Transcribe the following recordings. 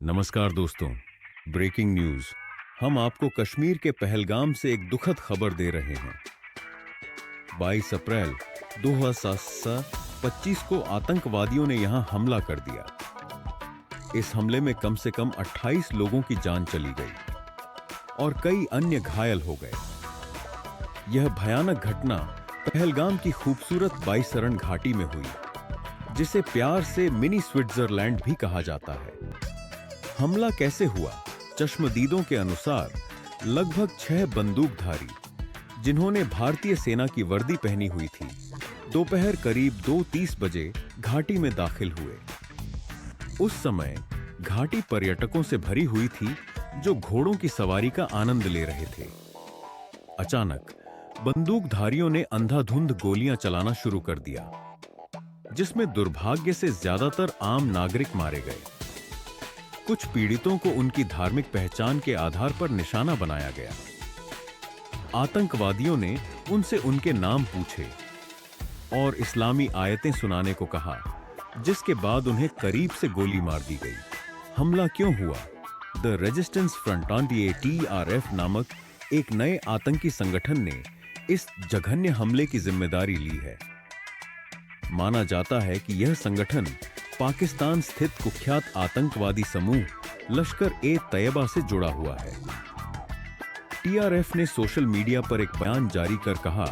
नमस्कार दोस्तों। Breaking news. हम आपको कश्मीर के पहलगाम से एक दुखद खबर दे रहे हैं। 22 अप्रैल 2025 को आतंकवादियों ने यहां हमला कर दिया। इस हमले में कम से कम 28 लोगों की जान चली गई और कई अन्य घायल हो गए। यह भयानक घटना पहलगाम की खूबसूरत बाईसरण घाटी में हुई, जिसे प्यार से मिनी स्विट्जरलैंड भी कहा जाता है। हमला कैसे हुआ? चश्मदीदों के अनुसार लगभग 6 बंदूकधारी, जिन्होंने भारतीय सेना की वर्दी पहनी हुई थी, दोपहर करीब 2:30 बजे घाटी में दाखिल हुए। उस समय घाटी पर्यटकों से भरी हुई थी, जो घोड़ों की सवारी का आनंद ले रहे थे। अचानक बंदूकधारियों ने अंधाधुंध गोलियां चलाना शुरू कर दिया, जिसमें दुर्भाग्य से ज्यादातर आम नागरिक मारे गए। कुछ पीड़ितों को उनकी धार्मिक पहचान के आधार पर निशाना बनाया गया। आतंकवादियों ने उनसे उनके नाम पूछे और इस्लामी आयतें सुनाने को कहा, जिसके बाद उन्हें करीब से गोली मार दी गई। हमला क्यों हुआ? द रेजिस्टेंस फ्रंट TRF नामक एक नए आतंकी संगठन ने इस जघन्य हमले की जिम्मेदारी ली है। माना जाता है कि यह संगठन पाकिस्तान स्थित कुख्यात आतंकवादी समूह लश्कर-ए-तैयबा से जुड़ा हुआ है। TRF ने सोशल मीडिया पर एक बयान जारी कर कहा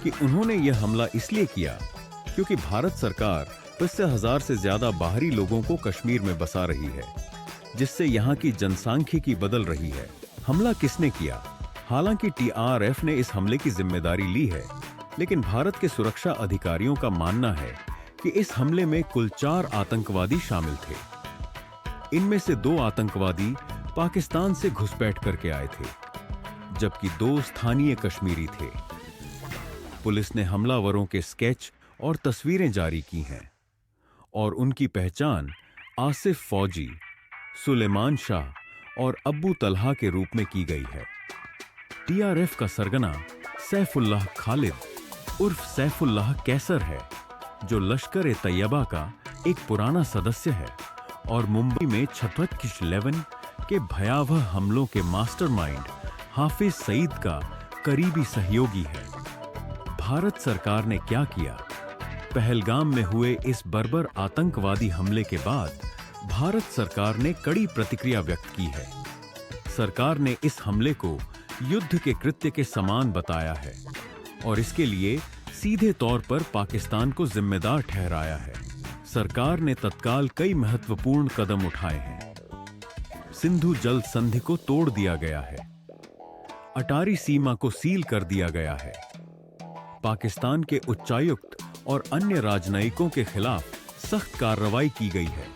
कि उन्होंने यह हमला इसलिए किया क्योंकि भारत सरकार 50,000 से ज्यादा बाहरी लोगों को कश्मीर में बसा रही है, जिससे यहां की जनसांख्यिकी बदल रही है। हमला किसने किया? हालांकि TRF ने इस हमले की जिम्मेदारी ली है, लेकिन भारत के सुरक्षा अधिकारियों का मानना है कि इस हमले में कुल 4 आतंकवादी शामिल थे। इनमें से 2 आतंकवादी पाकिस्तान से घुसपैठ करके आए थे, जबकि 2 स्थानीय कश्मीरी थे। पुलिस ने हमलावरों के स्केच और तस्वीरें जारी की हैं और उनकी पहचान आसिफ फौजी, सुलेमान शाह और अब्बू तलहा के रूप में की गई है। TRF का सरगना सैफुल्लाह खालिद उर्फ सैफुल्लाह कैसर है, जो लश्कर-ए-तैयबा का एक पुराना सदस्य है और मुंबई में छत्तीस 11 के भयावह हमलों के मास्टरमाइंड हाफिज सईद का करीबी सहयोगी है। भारत सरकार ने क्या किया? पहलगाम में हुए इस बर्बर आतंकवादी हमले के बाद भारत सरकार ने कड़ी प्रतिक्रिया व्यक्त की है। सरकार ने इस हमले को युद्ध के कृत्य के समान बताया है और इसके लिए सीधे तौर पर पाकिस्तान को जिम्मेदार ठहराया है। सरकार ने तत्काल कई महत्वपूर्ण कदम उठाए हैं। सिंधु जल संधि को तोड़ दिया गया है। अटारी सीमा को सील कर दिया गया है। पाकिस्तान के उच्चायुक्त और अन्य राजनयिकों के खिलाफ सख्त कार्रवाई की गई है।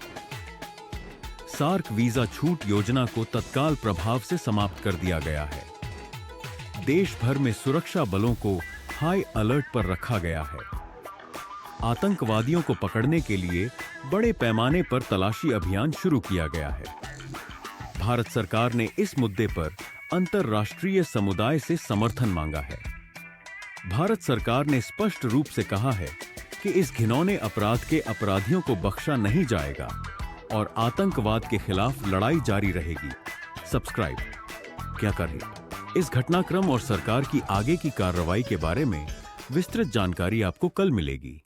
सार्क वीजा छूट योजना को तत्काल प्रभाव से समाप्त कर दिया गया है। देश भर में सुरक्षा बलों को हाई अलर्ट पर रखा गया है। आतंकवादियों को पकड़ने के लिए बड़े पैमाने पर तलाशी अभियान शुरू किया गया है। भारत सरकार ने इस मुद्दे पर अंतर्राष्ट्रीय समुदाय से समर्थन मांगा है। भारत सरकार ने स्पष्ट रूप से कहा है कि इस घिनौने अपराध के अपराधियों को बख्शा नहीं जाएगा और आतंकवाद के खिलाफ लड़ाई जारी रहेगी। सब्सक्राइब क्या करें? इस घटनाक्रम और सरकार की आगे की कार्रवाई के बारे में विस्तृत जानकारी आपको कल मिलेगी।